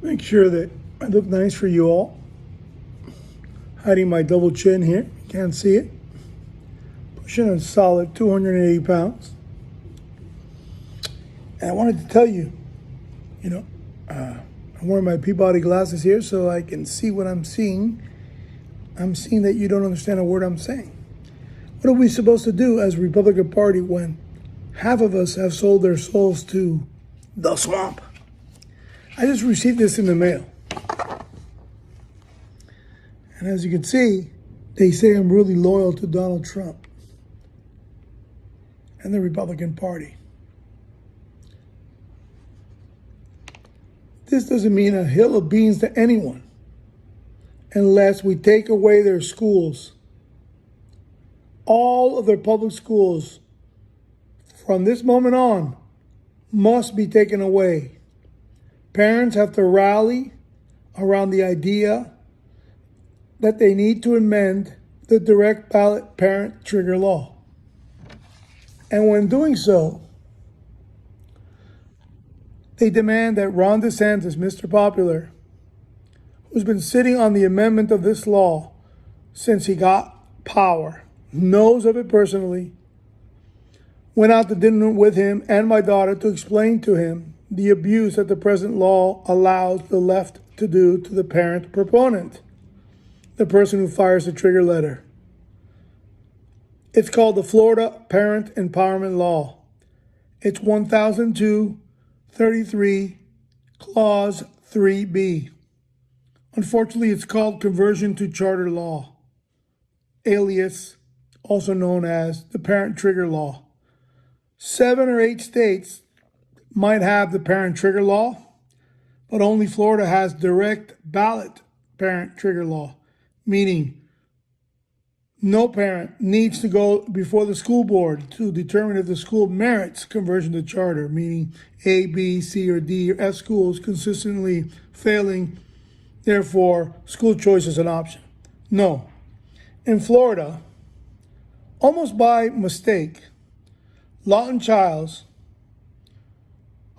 Make sure that I look nice for you all. Hiding my double chin here. You can't see it. Pushing a solid 280 pounds. And I wanted to tell you, I'm wearing my Peabody glasses here so I can see what I'm seeing. I'm seeing that you don't understand a word I'm saying. What are we supposed to do as a Republican Party when half of us have sold their souls to the swamp? I just received this in the mail. And as you can see, they say I'm really loyal to Donald Trump and the Republican Party. This doesn't mean a hill of beans to anyone unless we take away their schools. All of their public schools from this moment on must be taken away. Parents have to rally around the idea that they need to amend the direct ballot parent trigger law. And when doing so, they demand that Ron DeSantis, Mr. Popular, who's been sitting on the amendment of this law since he got power, knows of it personally, went out to dinner with him and my daughter to explain to him the abuse that the present law allows the left to do to the parent proponent, the person who fires the trigger letter. It's called the Florida Parent Empowerment Law. It's 1002-33, Clause 3B. Unfortunately, it's called conversion to charter law, alias also known as the parent trigger law. 7 or 8 states might have the parent trigger law, but only Florida has direct ballot parent trigger law, meaning no parent needs to go before the school board to determine if the school merits conversion to charter, meaning A, B, C, or D, or F schools consistently failing. Therefore, school choice is an option. No. In Florida, almost by mistake, Lawton Childs,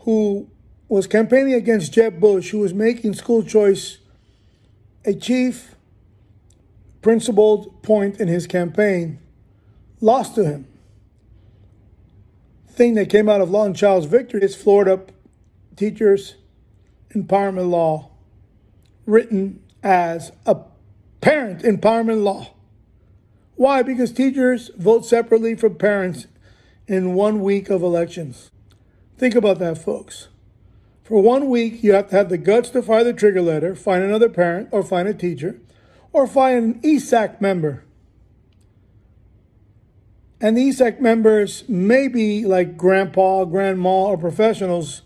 who was campaigning against Jeb Bush, who was making school choice a chief principled point in his campaign, lost to him. Thing that came out of Lawton Childs' victory is Florida Teachers Empowerment Law, written as a parent empowerment law. Why? Because teachers vote separately from parents in 1 week of elections. Think about that, folks. For 1 week, you have to have the guts to fire the trigger letter, find another parent, or find a teacher, or find an ESAC member. And the ESAC members may be like grandpa, grandma, or professionals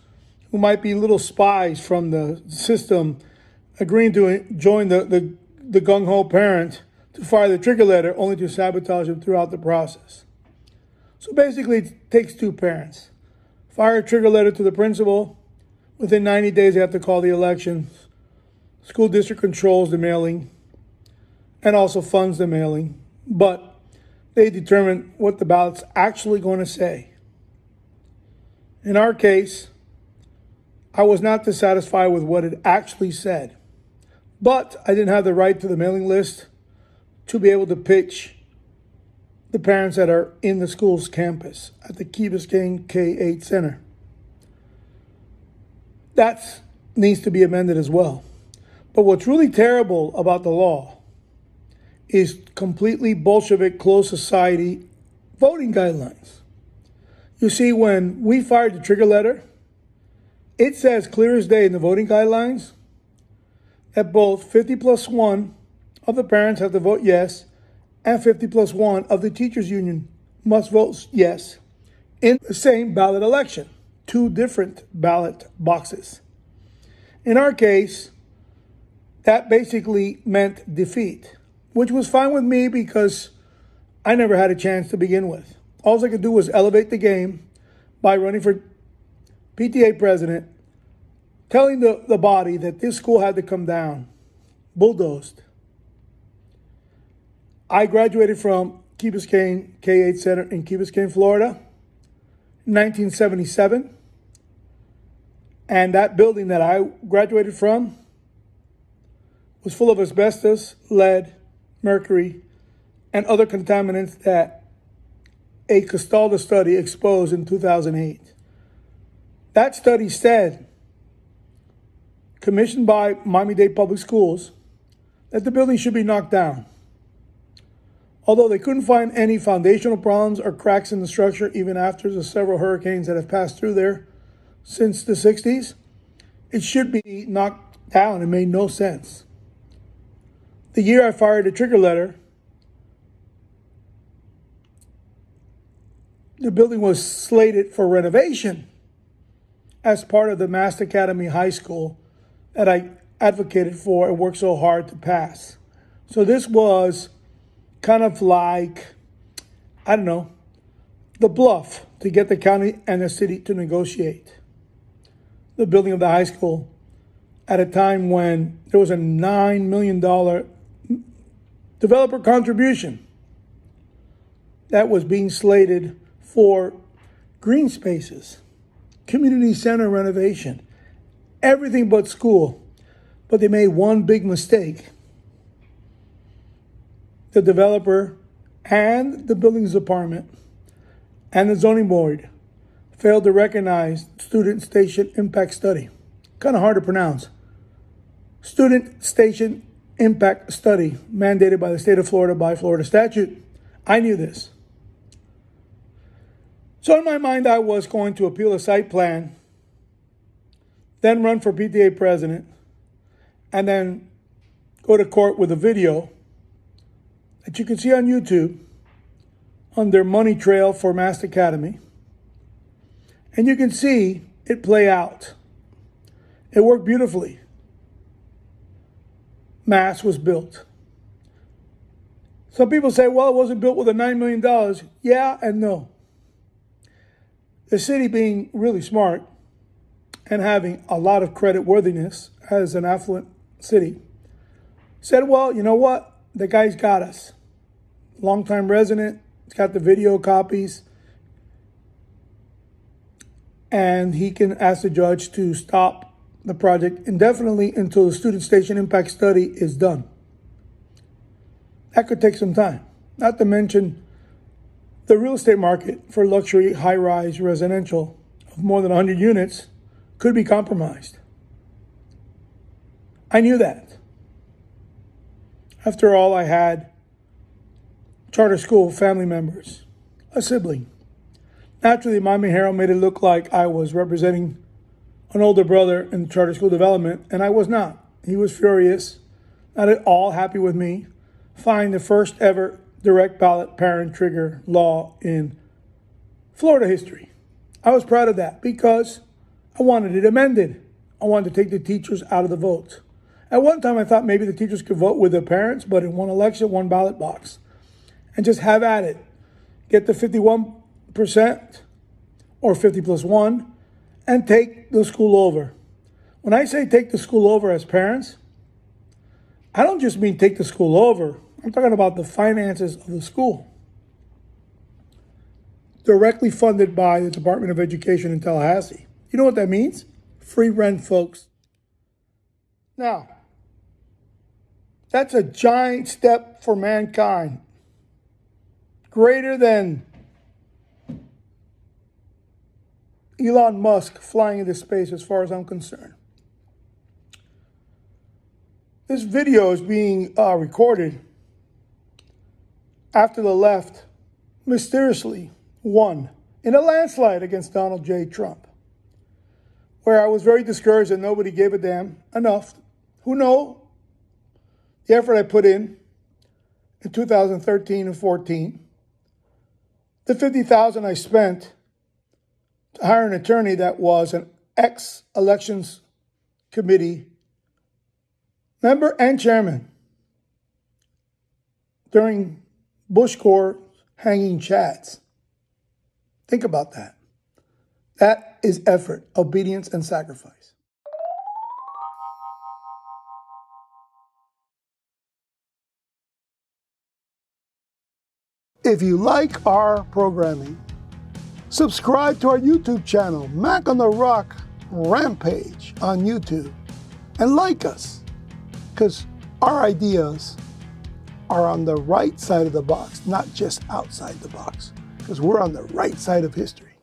who might be little spies from the system agreeing to join the gung-ho parent to fire the trigger letter only to sabotage them throughout the process. So basically, it takes 2 parents. Fire a trigger letter to the principal. Within 90 days, they have to call the elections. School district controls the mailing and also funds the mailing, but they determine what the ballot's actually going to say. In our case, I was not dissatisfied with what it actually said, but I didn't have the right to the mailing list to be able to pitch the parents that are in the school's campus at the Key Biscayne K-8 Center. That needs to be amended as well. But what's really terrible about the law is completely Bolshevik closed society voting guidelines. You see, when we fired the trigger letter, it says clear as day in the voting guidelines that both 50+1 of the parents have to vote yes, and 50+1 of the teachers union must vote yes in the same ballot election, 2 different ballot boxes. In our case, that basically meant defeat, which was fine with me because I never had a chance to begin with. All I could do was elevate the game by running for PTA president, telling the body that this school had to come down, bulldozed. I graduated from Key Biscayne K-8 Center in Key Biscayne, Florida, in 1977. And that building that I graduated from was full of asbestos, lead, mercury, and other contaminants that a Castaldo study exposed in 2008. That study said, commissioned by Miami-Dade Public Schools, that the building should be knocked down. Although they couldn't find any foundational problems or cracks in the structure even after the several hurricanes that have passed through there since the 60s, it should be knocked down. It made no sense. The year I fired a trigger letter, the building was slated for renovation as part of the Master Academy High School that I advocated for and worked so hard to pass. So this was kind of like, I don't know, the bluff to get the county and the city to negotiate the building of the high school at a time when there was a $9 million developer contribution that was being slated for green spaces, community center renovation, everything but school. But they made one big mistake. The developer and the buildings department and the zoning board failed to recognize student station impact study. Kind of hard to pronounce. Student station impact study mandated by the state of Florida by Florida statute. I knew this. So in my mind, I was going to appeal the site plan, then run for PTA president, and then go to court with a video that you can see on YouTube on their money trail for Master Academy. And you can see it play out. It worked beautifully. Mass was built. Some people say, well, it wasn't built with a $9 million. Yeah and no. The city, being really smart and having a lot of credit worthiness as an affluent city, said, well, you know what? The guy's got us. Longtime resident, he's got the video copies, and he can ask the judge to stop the project indefinitely until the student station impact study is done. That could take some time. Not to mention the real estate market for luxury high-rise residential of more than 100 units could be compromised. I knew that. After all, I had charter school family members, a sibling. Naturally, Miami Herald made it look like I was representing an older brother in charter school development, and I was not. He was furious, not at all happy with me, find the first ever direct ballot parent trigger law in Florida history. I was proud of that because I wanted it amended. I wanted to take the teachers out of the vote. At one time, I thought maybe the teachers could vote with the parents, but in one election, one ballot box, and just have at it. Get the 51% or 50 plus 1 and take the school over. When I say take the school over as parents, I don't just mean take the school over. I'm talking about the finances of the school. Directly funded by the Department of Education in Tallahassee. You know what that means? Free rent, folks. Now, that's a giant step for mankind. Greater than Elon Musk flying into space as far as I'm concerned. This video is being recorded after the left mysteriously won in a landslide against Donald J. Trump, where I was very discouraged and nobody gave a damn enough. Who know the effort I put in 2013 and 14, the $50,000 I spent to hire an attorney that was an ex-elections committee member and chairman during Bush Corps hanging chads. Think about that. That is effort, obedience, and sacrifice. If you like our programming, subscribe to our YouTube channel, MacontheRock Rampage on YouTube and like us, because our ideas are on the right side of the box, not just outside the box, because we're on the right side of history.